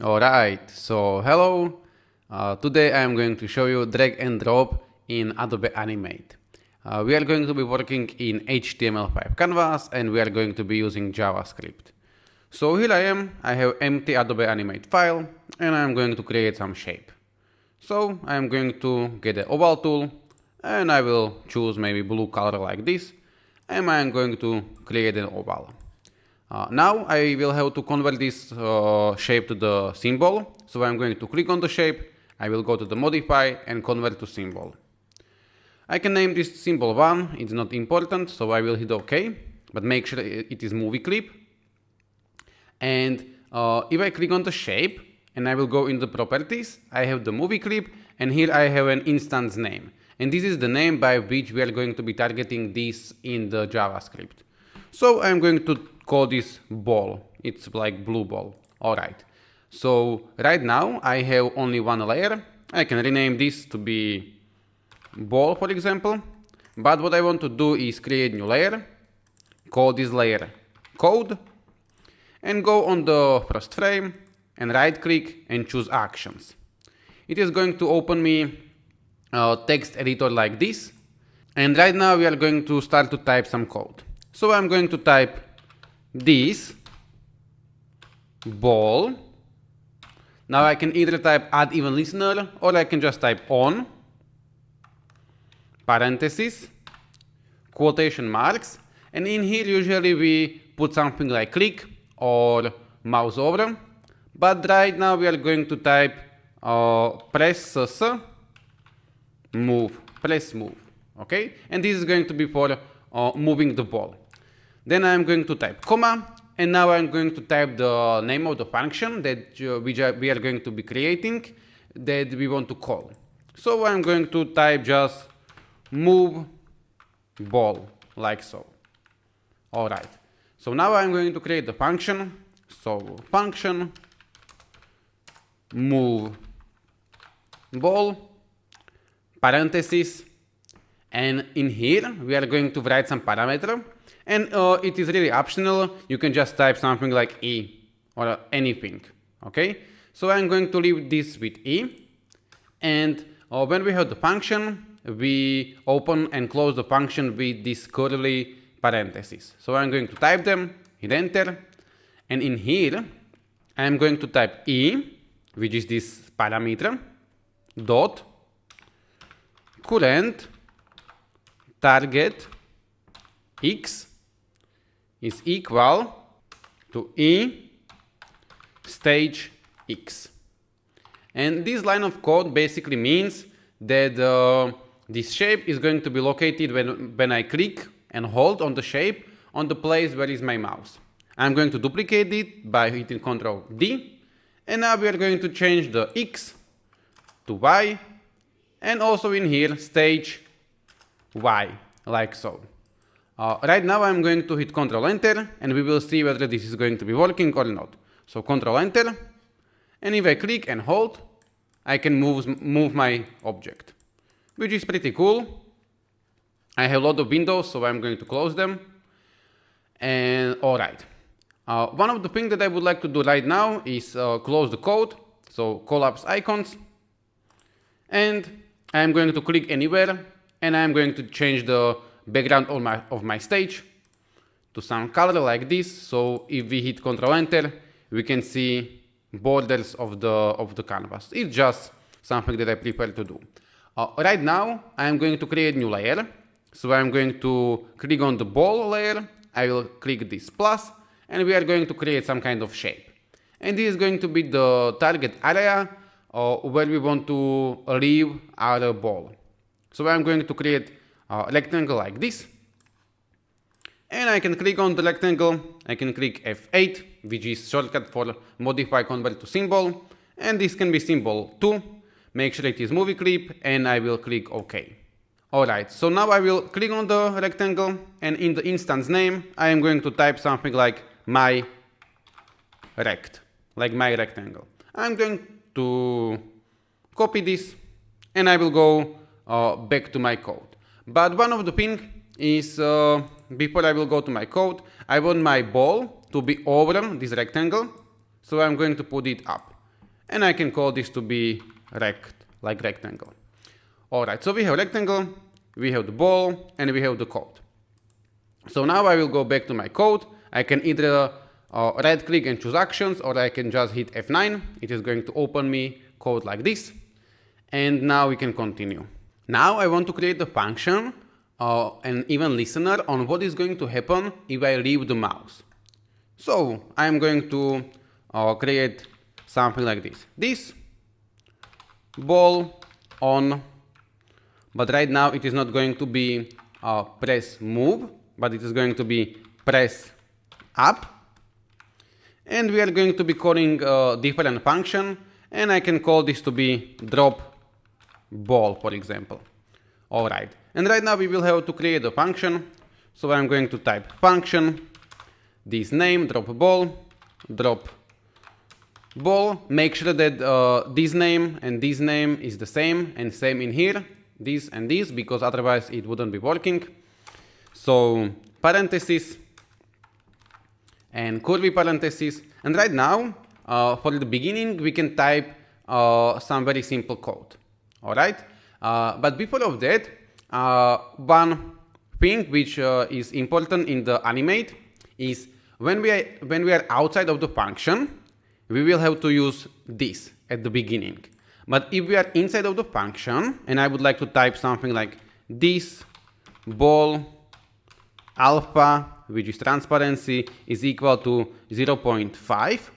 Alright, so hello. Today I am going to show you drag and drop in Adobe Animate. We are going to be working in HTML5 canvas and we are going to be using JavaScript. So here I am, I have empty Adobe Animate file and I am going to create some shape. So I am going to get the oval tool and I will choose maybe blue color like this and I am going to create an oval. Now I will have to convert this shape to the symbol. So I'm going to click on the shape, I will go to the modify and convert to symbol. I can name this symbol 1, it's not important, so I will hit OK, but make sure it is movie clip. And if I click on the shape and I will go in the properties, I have the movie clip and here I have an instance name. And this is the name by which we are going to be targeting this in the JavaScript. So I'm going to call this ball. It's like blue ball. Alright. So right now I have only one layer. I can rename this to be ball, for example. But what I want to do is create new layer. Call this layer code. And go on the first frame and right click and choose actions. It is going to open me a text editor like this. And right now we are going to start to type some code. So I'm going to type this ball. Now I can either type add even listener or I can just type on, parentheses, quotation marks, and in here usually we put something like click or mouse over, but right now we are going to type press move, press move, okay? And this is going to be for moving the ball. Then I'm going to type comma, and now I'm going to type the name of the function that we are going to be creating that we want to call. So I'm going to type just move ball, like so. Alright, so now I'm going to create the function. So function move ball, parentheses, and in here we are going to write some parameter. And it is really optional, you can just type something like E or anything, okay? So I'm going to leave this with E, and when we have the function, we open and close the function with these curly parentheses. So I'm going to type them, hit enter, and in here, I'm going to type E, which is this parameter, dot, current target X is equal to E stage X. And this line of code basically means that this shape is going to be located when I click and hold on the shape on the place where is my mouse. I'm going to duplicate it by hitting Ctrl D, and now we are going to change the X to Y, and also in here stage Y, like so. Right now I'm going to hit Ctrl Enter and we will see whether this is going to be working or not. So Ctrl Enter, and if I click and hold, I can move my object, which is pretty cool. I have a lot of windows, so I'm going to close them. And alright, one of the things that I would like to do right now is close the code, so collapse icons, and I'm going to click anywhere and I'm going to change the background of my stage to some color like this. So if we hit Ctrl Enter, we can see borders of the canvas. It's just something that I prefer to do. Right now I'm going to create a new layer. So I'm going to click on the ball layer. I will click this plus and we are going to create some kind of shape. And this is going to be the target area where we want to leave our ball. So I'm going to create a rectangle like this, and I can click on the rectangle, I can click F8, which is shortcut for modify convert to symbol, and this can be symbol 2, make sure it is movie clip, and I will click OK. Alright, so now I will click on the rectangle, and in the instance name, I am going to type something like my rect, like my rectangle. I'm going to copy this, and I will go back to my code. But one of the things is, before I will go to my code, I want my ball to be over this rectangle, so I'm going to put it up. and I can call this to be like rectangle. Alright, so we have rectangle, we have the ball, and we have the code. So now I will go back to my code. I can either right click and choose actions, or I can just hit F9. It is going to open me code like this. And now we can continue. Now I want to create a function, an event listener on what is going to happen if I leave the mouse. So I am going to create something like this. This ball on, but right now it is not going to be press move, but it is going to be press up. And we are going to be calling a different function, and I can call this to be drop ball, for example. Alright, and right now we will have to create a function. So I'm going to type function, this name, drop ball. Make sure that this name and this name is the same, and same in here, this and this, because otherwise it wouldn't be working. So parentheses and curly parentheses. And right now, for the beginning, we can type some very simple code. Alright, but before of that, one thing which is important in the animate is when we are outside of the function, we will have to use this at the beginning. But if we are inside of the function, and I would like to type something like this ball alpha, which is transparency, is equal to 0.5,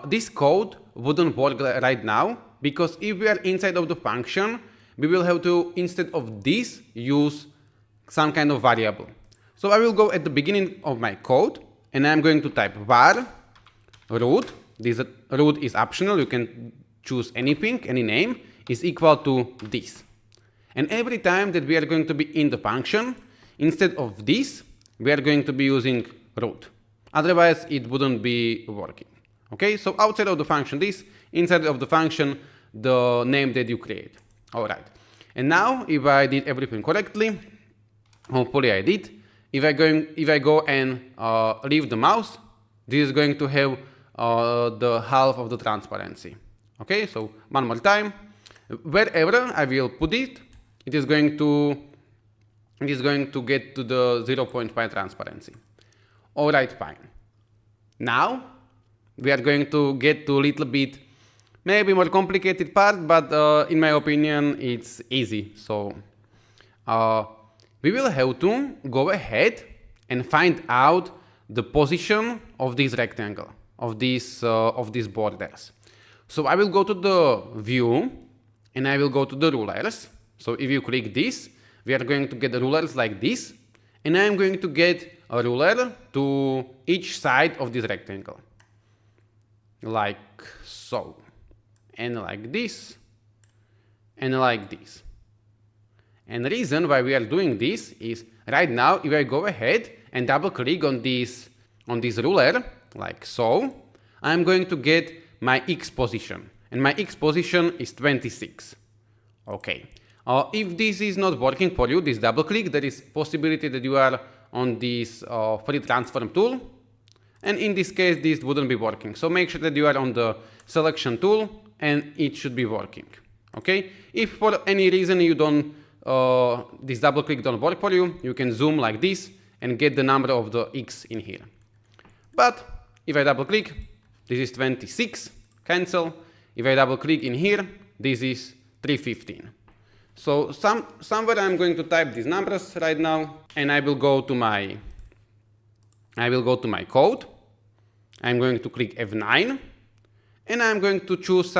this code wouldn't work right now, because if we are inside of the function, we will have to, instead of this, use some kind of variable. So I will go at the beginning of my code, and I'm going to type var root. This root is optional, you can choose anything, any name, is equal to this. And every time that we are going to be in the function, instead of this, we are going to be using root. Otherwise, it wouldn't be working. Okay, so outside of the function this, inside of the function the name that you create. Alright, and now if I did everything correctly, hopefully I did, if I go and leave the mouse, this is going to have the half of the transparency. Okay, so one more time, wherever I will put it, it is going to get to the 0.5 transparency. Alright, fine. Now we are going to get to a little bit maybe more complicated part, but in my opinion it's easy. So we will have to go ahead and find out the position of this rectangle, of these borders. So I will go to the view and I will go to the rulers. So if you click this, we are going to get the rulers like this, and I am going to get a ruler to each side of this rectangle, like so, and like this, and like this. And the reason why we are doing this is right now, if I go ahead and double click on this ruler, like so, I'm going to get my X position, and my X position is 26. Okay. If this is not working for you, this double click, there is possibility that you are on this free transform tool, and in this case this wouldn't be working. So make sure that you are on the selection tool and it should be working. Okay, if for any reason you don't this double click don't work for you, you can zoom like this and get the number of the X in here. But if I double click, this is 26, cancel. If I double click in here, this is 315. So somewhere I'm going to type these numbers right now, and I will go to my code. I'm going to click F9, and I'm going to choose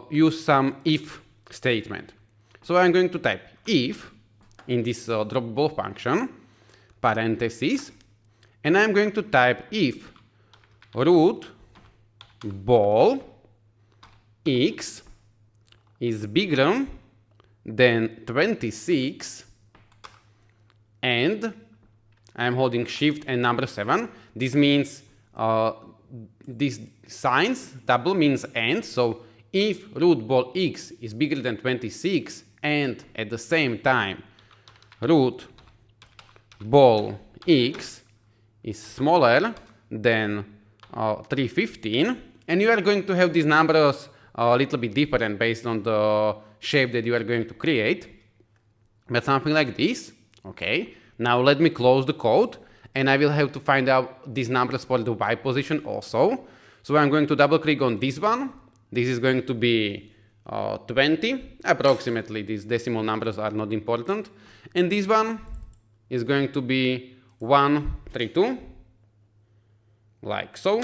use some if statement. So I'm going to type if in this drop ball function, parentheses, and I'm going to type if root ball X is bigger than 26, and I'm holding shift and number 7. This means these signs double means and, so if root ball X is bigger than 26 and at the same time root ball X is smaller than 315, And you are going to have these numbers a little bit different based on the shape that you are going to create. But something like this. Okay, now let me close the code, and I will have to find out these numbers for the Y position also. So I'm going to double click on this one. This is going to be 20, approximately. These decimal numbers are not important. And this one is going to be 132, like so.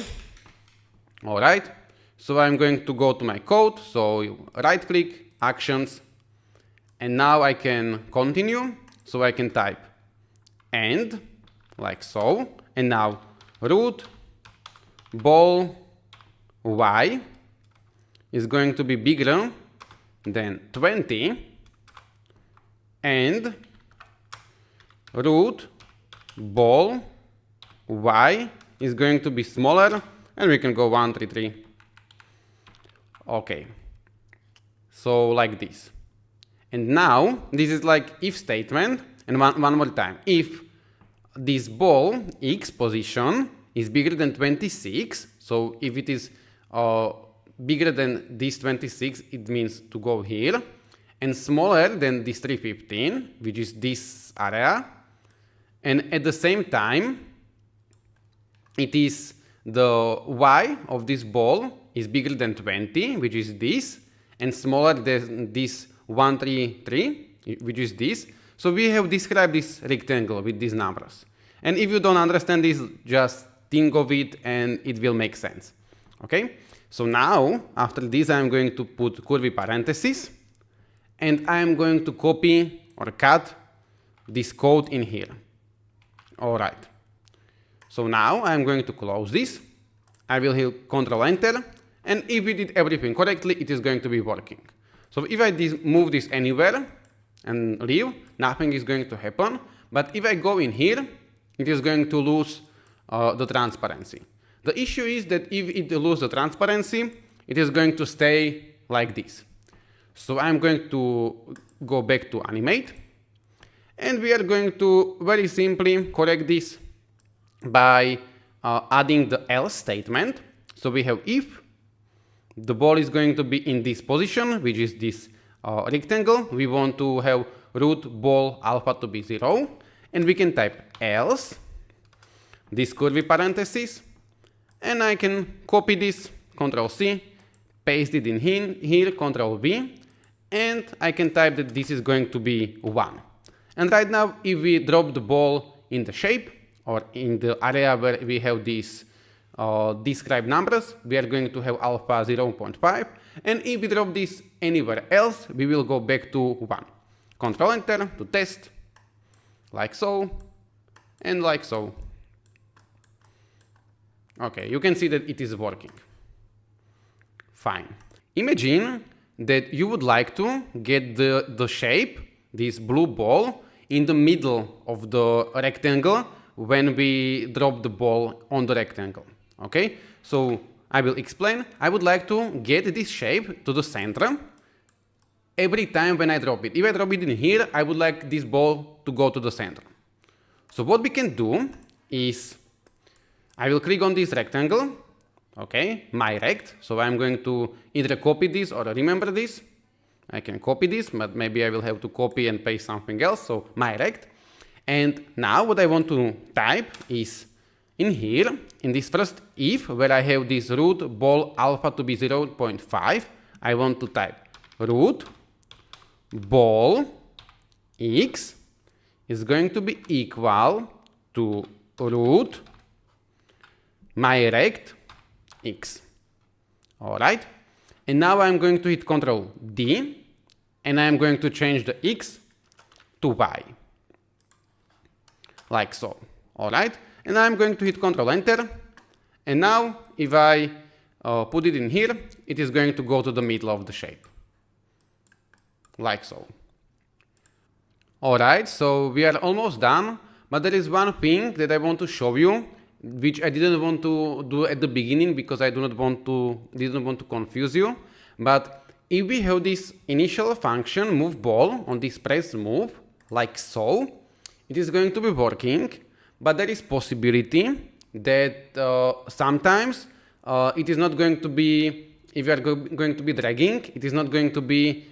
All right, so I'm going to go to my code. So right click, actions, and now I can continue. So I can type and, like so, and now root ball Y is going to be bigger than 20, and root ball Y is going to be smaller, and we can go 133. Okay, so like this. And now this is like if statement, and one more time. If this ball X position is bigger than 26, so if it is bigger than this 26, it means to go here, and smaller than this 315, which is this area, and at the same time, it is the Y of this ball is bigger than 20, which is this, and smaller than this 133, which is this. So we have described this rectangle with these numbers. And if you don't understand this, just think of it and it will make sense. Okay? So now, after this, I'm going to put curly parentheses, and I'm going to copy or cut this code in here. All right. So now I'm going to close this. I will hit Control Enter, and if we did everything correctly, it is going to be working. So if I move this anywhere and leave, nothing is going to happen. But if I go in here, it is going to lose the transparency. The issue is that if it loses the transparency, it is going to stay like this. So I'm going to go back to Animate, and we are going to very simply correct this by adding the else statement. So we have if the ball is going to be in this position, which is this rectangle, we want to have root ball alpha to be 0, and we can type else, this curly parentheses, and I can copy this, Control C, paste it in here, Control V, and I can type that this is going to be 1. And right now, if we drop the ball in the shape, or in the area where we have these described numbers, we are going to have alpha 0.5, and if we drop this anywhere else, we will go back to 1. Control Enter to test, like so, and like so. Okay, you can see that it is working. Fine. Imagine that you would like to get the shape, this blue ball, in the middle of the rectangle when we drop the ball on the rectangle. Okay, so I will explain. I would like to get this shape to the center every time when I drop it. If I drop it in here, I would like this ball to go to the center. So what we can do is, I will click on this rectangle, okay, my rect. So I'm going to either copy this or remember this. I can copy this, but maybe I will have to copy and paste something else. So my rect. And now what I want to type is in here, in this first if, where I have this root ball alpha to be 0.5, I want to type root ball x is going to be equal to root my rect x. All right. And now I'm going to hit Control D, and I'm going to change the x to y. Like so. All right. And I'm going to hit Control Enter. And now if I put it in here, it is going to go to the middle of the shape. Like so. All right. So we are almost done. But there is one thing that I want to show you, which I didn't want to do at the beginning because I didn't want to confuse you. But if we have this initial function move ball on this press move, like so, it is going to be working. But there is possibility that sometimes it is not going to be, if you are going to be dragging, it is not going to be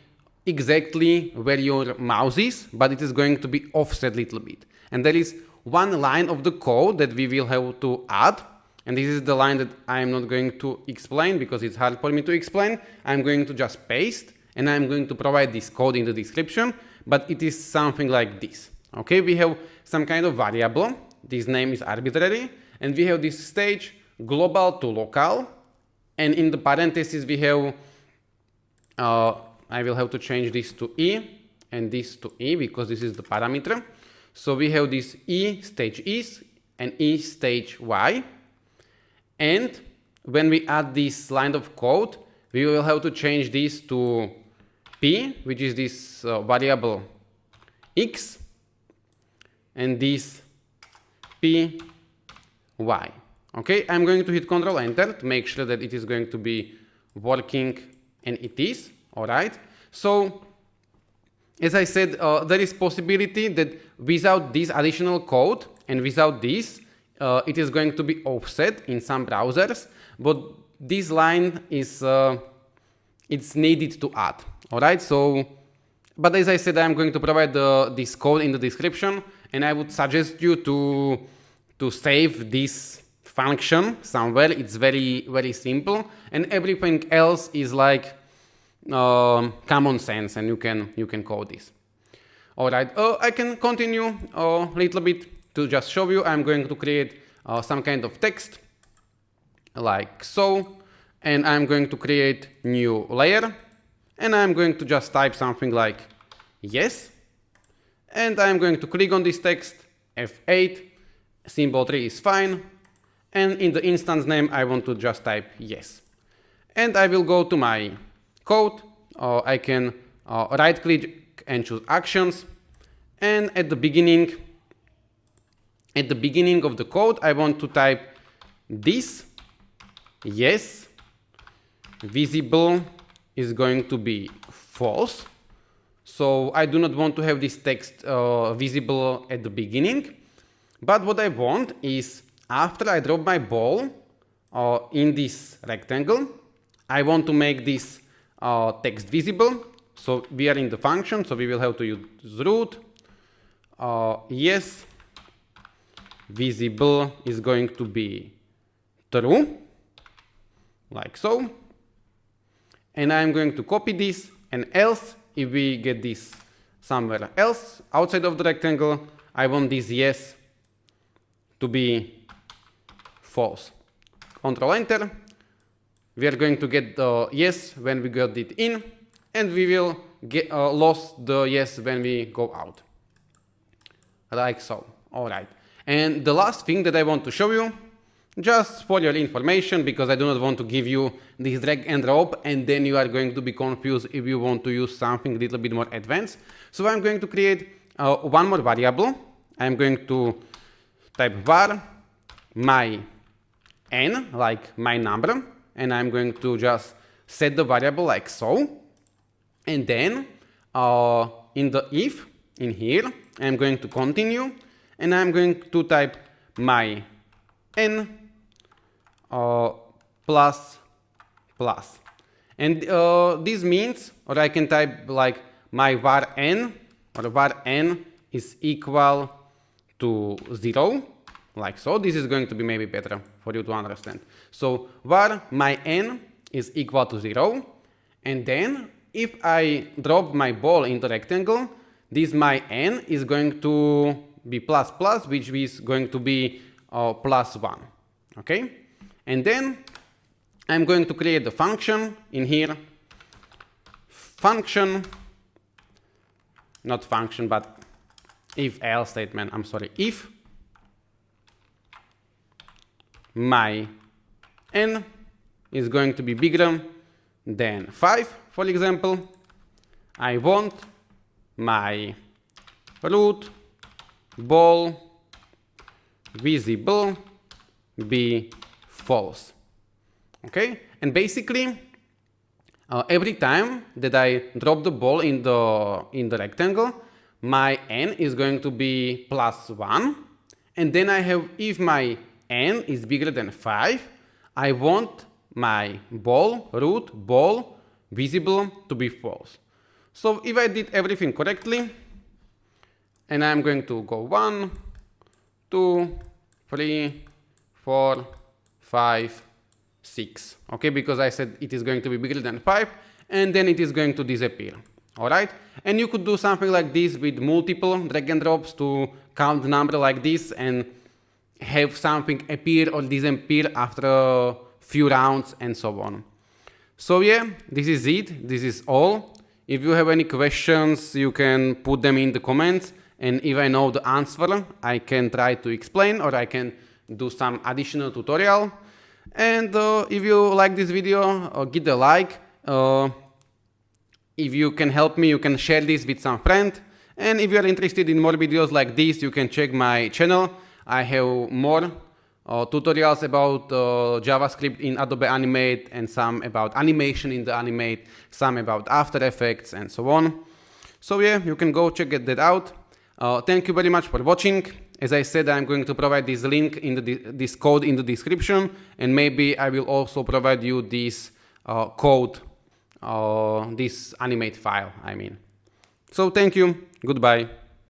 exactly where your mouse is, but it is going to be offset a little bit. And there is one line of the code that we will have to add. And this is the line that I am not going to explain because it's hard for me to explain. I'm going to just paste and I'm going to provide this code in the description, but it is something like this. Okay, we have some kind of variable. This name is arbitrary, and we have this stage global to local, and in the parentheses we have I will have to change this to E and this to E because this is the parameter. So we have this E stage is and E stage Y, and when we add this line of code, we will have to change this to P, which is this variable X, and this P Y. Okay, I'm going to hit Ctrl Enter to make sure that it is going to be working, and it is. All right. So as I said, there is possibility that without this additional code and without this, it is going to be offset in some browsers. But this line is it's needed to add. All right. So, but as I said, I'm going to provide this code in the description, and I would suggest you to save this function somewhere. It's very, very simple, and everything else is like common sense, and you can code this. All right, I can continue a little bit to just show you. I'm going to create some kind of text like so, and I'm going to create new layer, and I'm going to just type something like yes, and I'm going to click on this text, F8, symbol 3 is fine, and in the instance name I want to just type yes, and I will go to my code. I can right click and choose actions, and at the beginning of the code I want to type this yes, visible is going to be false. So I do not want to have this text visible at the beginning, but what I want is after I drop my ball in this rectangle, I want to make this text visible. So we are in the function, so we will have to use root. Yes, visible is going to be true, like so. And I'm going to copy this, and else, if we get this somewhere else outside of the rectangle, I want this yes to be false. Ctrl Enter. We are going to get the yes when we got it in, and we will get lost the yes when we go out, like so. All right. And the last thing that I want to show you, just for your information, because I do not want to give you this drag and drop and then you are going to be confused if you want to use something a little bit more advanced. So I'm going to create one more variable. I'm going to type var my n, like my number, and I'm going to just set the variable like so. And then in the if, in here, I'm going to continue, and I'm going to type my n plus plus. And this means, or I can type like my var n, or var n is equal to 0, like so. This is going to be maybe better for you to understand. So var my n is equal to 0, and then if I drop my ball in the rectangle, this my n is going to be plus plus, which is going to be plus 1. Okay? And then I'm going to create the function in here. Function, not function, but if else statement, I'm sorry, if my n is going to be bigger than 5, for example, I want my root ball visible be false. Okay, and basically every time that I drop the ball in the rectangle, my n is going to be plus 1, and then I have, if my n is bigger than 5, I want my root ball visible to be false. So if I did everything correctly, and I'm going to go 1, 2, 3, 4, 5, 6. Okay, because I said it is going to be bigger than 5, and then it is going to disappear. Alright? And you could do something like this with multiple drag and drops to count the number like this and have something appear or disappear after a few rounds and so on. So yeah, this is it. This is all. If you have any questions, you can put them in the comments. And if I know the answer, I can try to explain or I can do some additional tutorial. And if you like this video, give a like. If you can help me, you can share this with some friend. And if you are interested in more videos like this, you can check my channel. I have more tutorials about JavaScript in Adobe Animate and some about animation in the Animate, some about After Effects and so on. So yeah, you can go check that out. Thank you very much for watching. As I said, I'm going to provide this link in this code in the description, and maybe I will also provide you this code, this animate file, I mean. So thank you, goodbye.